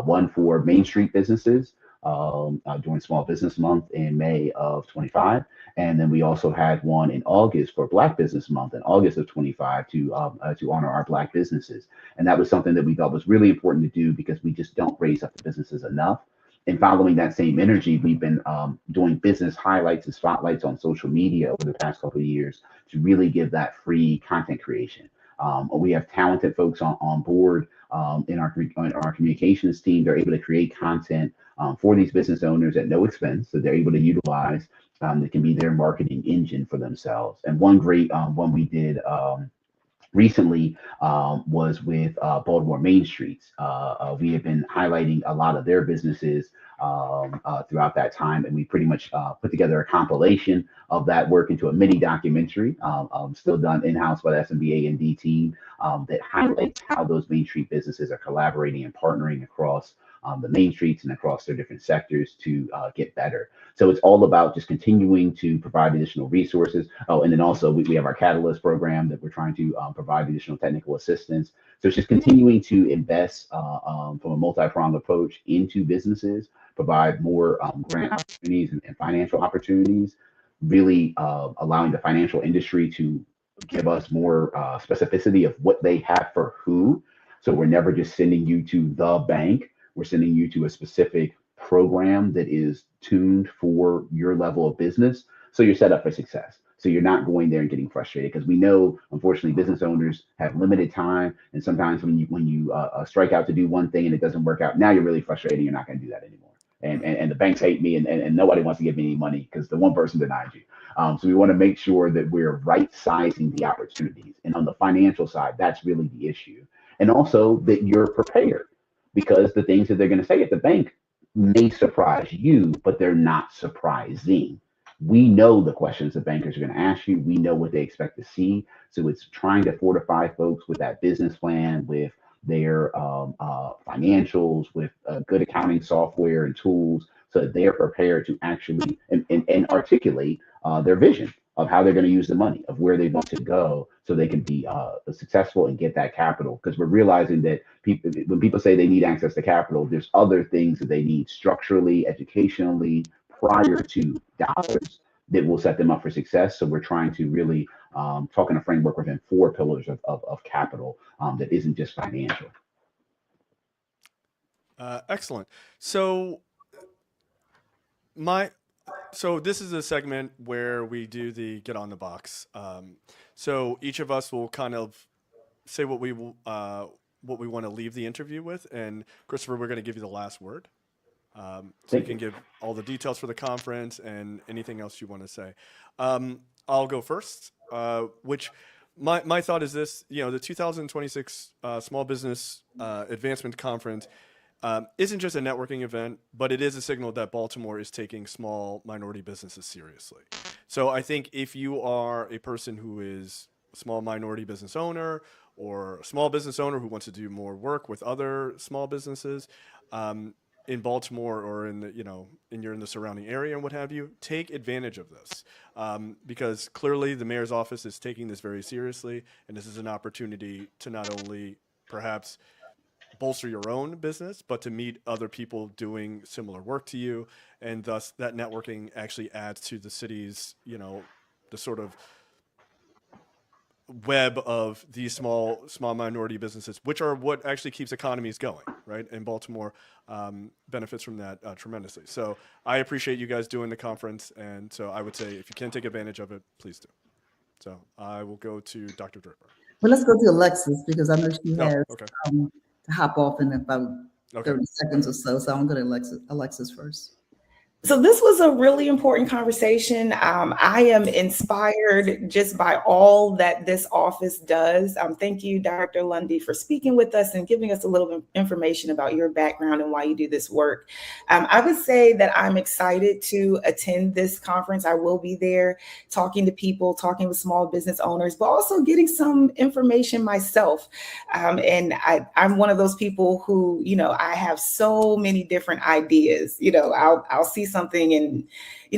one for Main Street businesses during Small Business Month in May of 25. And then we also had one in August for Black Business Month in August of 25 to honor our Black businesses. And that was something that we thought was really important to do because we just don't raise up the businesses enough. And following that same energy, we've been doing business highlights and spotlights on social media over the past couple of years to really give that free content creation. We have talented folks on board in our communications team. They're able to create content for these business owners at no expense, so they're able to utilize that can be their marketing engine for themselves. And one great one we did recently was with Baltimore Main Streets. We have been highlighting a lot of their businesses throughout that time, and we pretty much put together a compilation of that work into a mini documentary, still done in-house by the SMBA and D team, that highlights how those Main Street businesses are collaborating and partnering across the main streets and across their different sectors to get better. So it's all about just continuing to provide additional resources. Oh, and then also we have our Catalyst program that we're trying to provide additional technical assistance. So it's just continuing to invest from a multi-pronged approach into businesses, provide more grant opportunities and financial opportunities, really allowing the financial industry to give us more specificity of what they have for who. So we're never just sending you to the bank. We're sending you to a specific program that is tuned for your level of business. So you're set up for success. So you're not going there and getting frustrated, because we know, unfortunately, business owners have limited time. And sometimes when you strike out to do one thing and it doesn't work out, now you're really frustrated. You're not going to do that anymore. And the banks hate me, and nobody wants to give me any money because the one person denied you. So we want to make sure that we're right sizing the opportunities. And on the financial side, that's really the issue. And also that you're prepared, because the things that they're going to say at the bank may surprise you, but they're not surprising. We know the questions the bankers are going to ask you. We know what they expect to see. So it's trying to fortify folks with that business plan, with their financials, with good accounting software and tools, so that they're prepared to actually and articulate their vision of how they're going to use the money, of where they want to go, so they can be successful and get that capital. Because we're realizing that when people say they need access to capital, there's other things that they need structurally, educationally, prior to dollars, that will set them up for success. So we're trying to really talk in a framework within 4 pillars of capital that isn't just financial. Excellent. So this is a segment where we do the get on the box. So each of us will kind of say what we want to leave the interview with, and Christopher, we're going to give you the last word. So you can give all the details for the conference and anything else you want to say. I'll go first, which my thought is this: the 2026 Small Business Advancement Conference isn't just a networking event, but it is a signal that Baltimore is taking small minority businesses seriously. So I think if you are a person who is a small minority business owner, or a small business owner who wants to do more work with other small businesses in Baltimore, or you're in the surrounding area and what have you, take advantage of this, because clearly the mayor's office is taking this very seriously, and this is an opportunity to not only perhaps bolster your own business, but to meet other people doing similar work to you, and thus that networking actually adds to the city's, the sort of web of these small minority businesses, which are what actually keeps economies going, right? And Baltimore benefits from that tremendously. So I appreciate you guys doing the conference, and so I would say if you can take advantage of it, please do. So I will go to Dr. Draper. Well, let's go to Alexis, because I know she has okay. to hop off in about 30 seconds or so. So I'm going to Alexis first. So this was a really important conversation. I am inspired just by all that this office does. Thank you, Director Lundy, for speaking with us and giving us a little information about your background and why you do this work. I would say that I'm excited to attend this conference. I will be there talking to people, talking with small business owners, but also getting some information myself. And I'm one of those people who, I have so many different ideas. I'll see something and,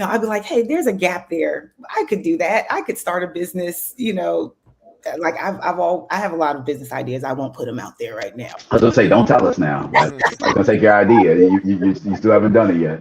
I'll be like, hey, there's a gap there. I could do that. I could start a business, like I have a lot of business ideas. I won't put them out there right now. I was gonna say, don't tell us now. But I'm gonna take your idea. You still haven't done it yet.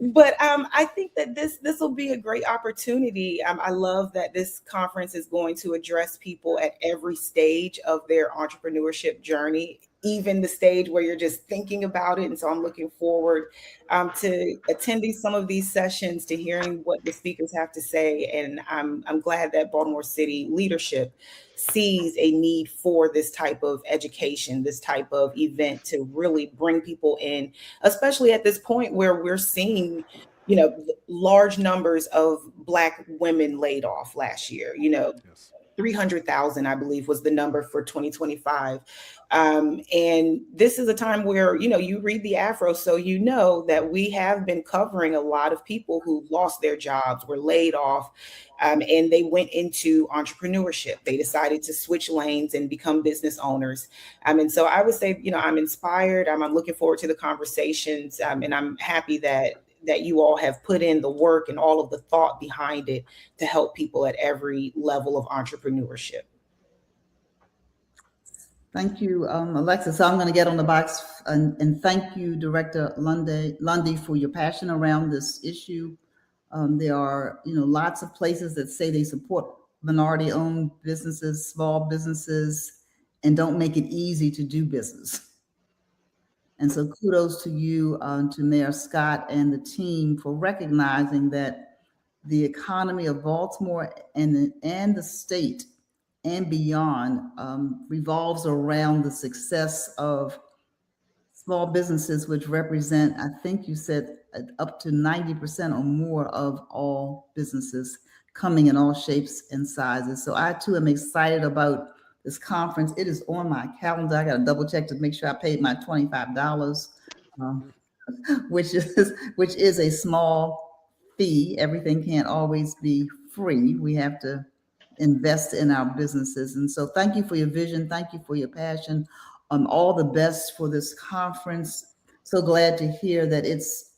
But I think that this will be a great opportunity. I love that this conference is going to address people at every stage of their entrepreneurship journey, even the stage where you're just thinking about it. And so I'm looking forward to attending some of these sessions, to hearing what the speakers have to say. And I'm glad that Baltimore City leadership sees a need for this type of education, this type of event to really bring people in, especially at this point where we're seeing, large numbers of Black women laid off last year. Yes. 300,000, I believe, was the number for 2025. And this is a time where, you read the Afro, so you know that we have been covering a lot of people who lost their jobs, were laid off, and they went into entrepreneurship. They decided to switch lanes and become business owners. And so I would say, I'm inspired. I'm looking forward to the conversations, and I'm happy that you all have put in the work and all of the thought behind it to help people at every level of entrepreneurship. Thank you, Alexis. So I'm going to get on the box and thank you, Director Lundy, for your passion around this issue. There are, lots of places that say they support minority-owned businesses, small businesses, and don't make it easy to do business. And so kudos to you, to Mayor Scott and the team for recognizing that the economy of Baltimore and the state and beyond revolves around the success of small businesses, which represent, I think you said, up to 90% or more of all businesses, coming in all shapes and sizes. So I too am excited about this conference. It is on my calendar. I got to double check to make sure I paid my $25, which is a small fee. Everything can't always be free. We have to invest in our businesses. And so thank you for your vision. Thank you for your passion. All the best for this conference. So glad to hear that it's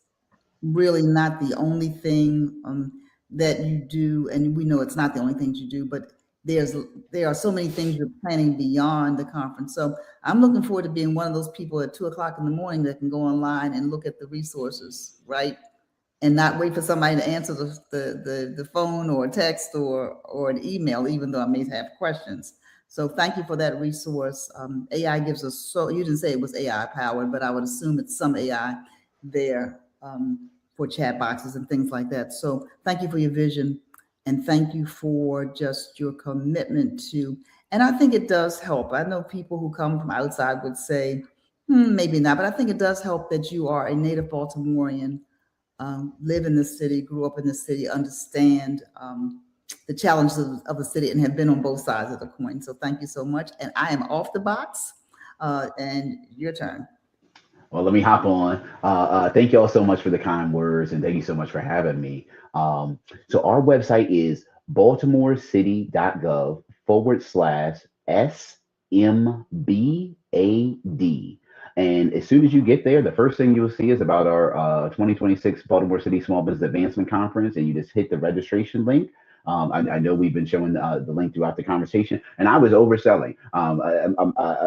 really not the only thing that you do. And we know it's not the only things you do, but there are so many things you're planning beyond the conference. So I'm looking forward to being one of those people at 2:00 in the morning that can go online and look at the resources, right? And not wait for somebody to answer the phone or a text or an email, even though I may have questions. So thank you for that resource. AI gives us, so you didn't say it was AI powered, but I would assume it's some AI there for chat boxes and things like that. So thank you for your vision. And thank you for just your commitment to, and I think it does help. I know people who come from outside would say, maybe not, but I think it does help that you are a native Baltimorean, live in the city, grew up in the city, understand the challenges of the city and have been on both sides of the coin. So thank you so much. And I am off the box and your turn. Well, let me hop on. Thank you all so much for the kind words, and thank you so much for having me. So our website is baltimorecity.gov/SMBAD. And as soon as you get there, the first thing you'll see is about our 2026 Baltimore City Small Business Advancement Conference, and you just hit the registration link. I know we've been showing the link throughout the conversation, and I was overselling. I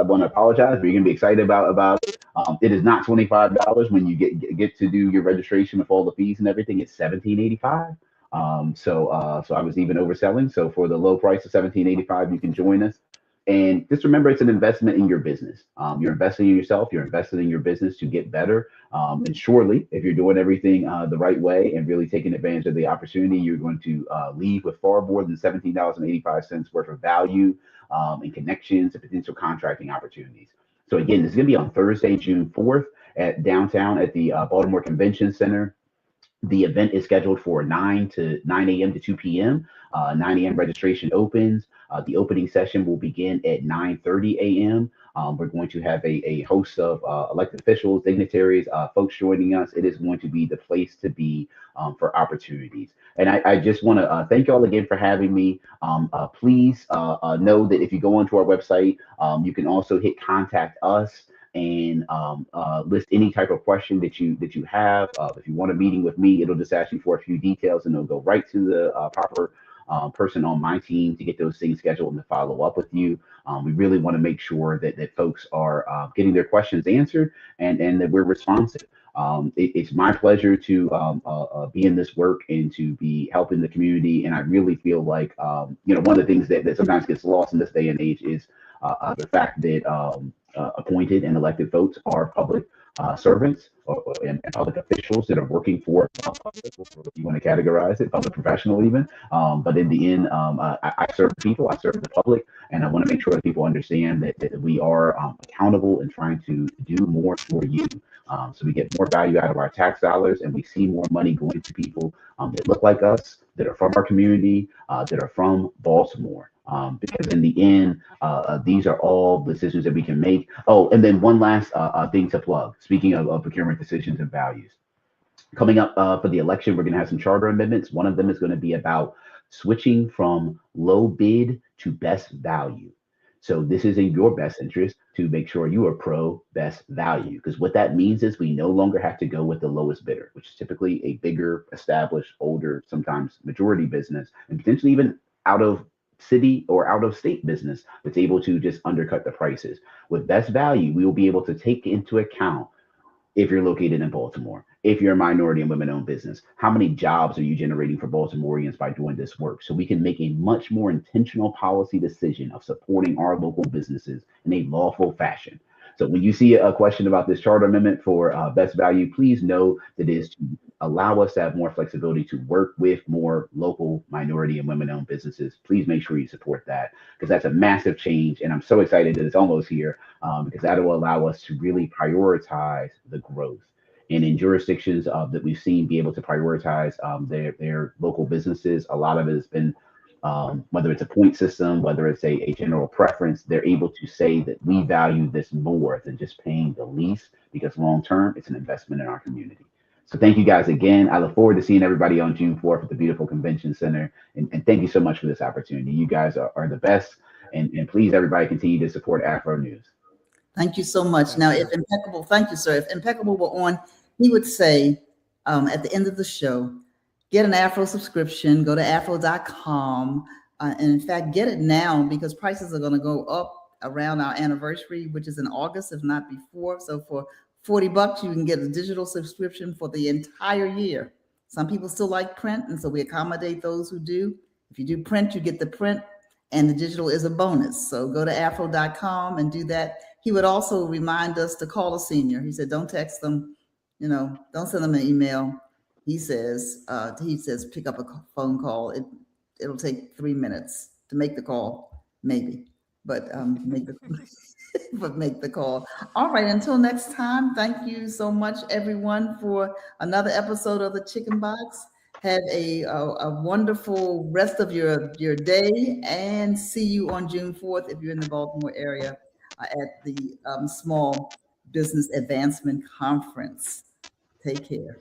want to apologize, but you're gonna be excited about it. It is not $25 when you get to do your registration with all the fees and everything. It's $17.85. So I was even overselling. So for the low price of $17.85, you can join us. And just remember, it's an investment in your business. You're investing in yourself. You're investing in your business to get better. And surely, if you're doing everything the right way and really taking advantage of the opportunity, you're going to leave with far more than $17.85 worth of value and connections and potential contracting opportunities. So again, this is going to be on Thursday, June 4th at downtown at the Baltimore Convention Center. The event is scheduled for 9 a.m. to 2 p.m. 9 a.m. registration opens. The opening session will begin at 9:30 a.m. We're going to have a host of elected officials, dignitaries, folks joining us. It is going to be the place to be for opportunities. And I just want to thank you all again for having me. Please know that if you go onto our website, you can also hit contact us and list any type of question that you have. If you want a meeting with me, it'll just ask you for a few details, and it'll go right to the proper person on my team to get those things scheduled and to follow up with you. We really want to make sure that folks are getting their questions answered and that we're responsive. It's my pleasure to be in this work and to be helping the community. And I really feel like, one of the things that sometimes gets lost in this day and age is the fact that appointed and elected folks are public servants and public officials that are working for if you want to categorize it, public professional even. But in the end, I serve the people, I serve the public, and I want to make sure that people understand that we are accountable and trying to do more for you. So we get more value out of our tax dollars, and we see more money going to people that look like us, that are from our community, that are from Baltimore. Because in the end, these are all decisions that we can make. Oh, and then one last thing to plug. Speaking of procurement decisions and values, coming up for the election, we're going to have some charter amendments. One of them is going to be about switching from low bid to best value. So this is in your best interest to make sure you are pro best value, because what that means is we no longer have to go with the lowest bidder, which is typically a bigger, established, older, sometimes majority business, and potentially even out of city or out of state business that's able to just undercut the prices. With best value, we will be able to take into account if you're located in Baltimore, if you're a minority and women-owned business, how many jobs are you generating for Baltimoreans by doing this work? So we can make a much more intentional policy decision of supporting our local businesses in a lawful fashion. So when you see a question about this charter amendment for best value, please know that it is to allow us to have more flexibility to work with more local minority and women-owned businesses. Please make sure you support that, because that's a massive change. And I'm so excited that it's almost here, because that will allow us to really prioritize the growth. And in jurisdictions that we've seen be able to prioritize their local businesses, a lot of it has been whether it's a point system, whether it's a general preference, they're able to say that we value this more than just paying the lease, because long term, it's an investment in our community. So thank you guys again. I look forward to seeing everybody on June 4th at the beautiful convention center. And thank you so much for this opportunity. You guys are the best. And please, everybody, continue to support Afro News. Thank you so much. Now, if Impeccable, thank you, sir. If Impeccable were on, he would say at the end of the show, get an Afro subscription, go to afro.com. And in fact, get it now, because prices are going to go up around our anniversary, which is in August, if not before. So for $40, you can get a digital subscription for the entire year. Some people still like print, and so we accommodate those who do. If you do print, you get the print, and the digital is a bonus. So go to afro.com and do that. He would also remind us to call a senior. He said, don't text them, don't send them an email. He says, pick up a phone call. It'll take 3 minutes to make the call, maybe, but make the call. All right, until next time, thank you so much, everyone, for another episode of the Chicken Box. Have a wonderful rest of your day, and see you on June 4th if you're in the Baltimore area at the Small Business Advancement Conference. Take care.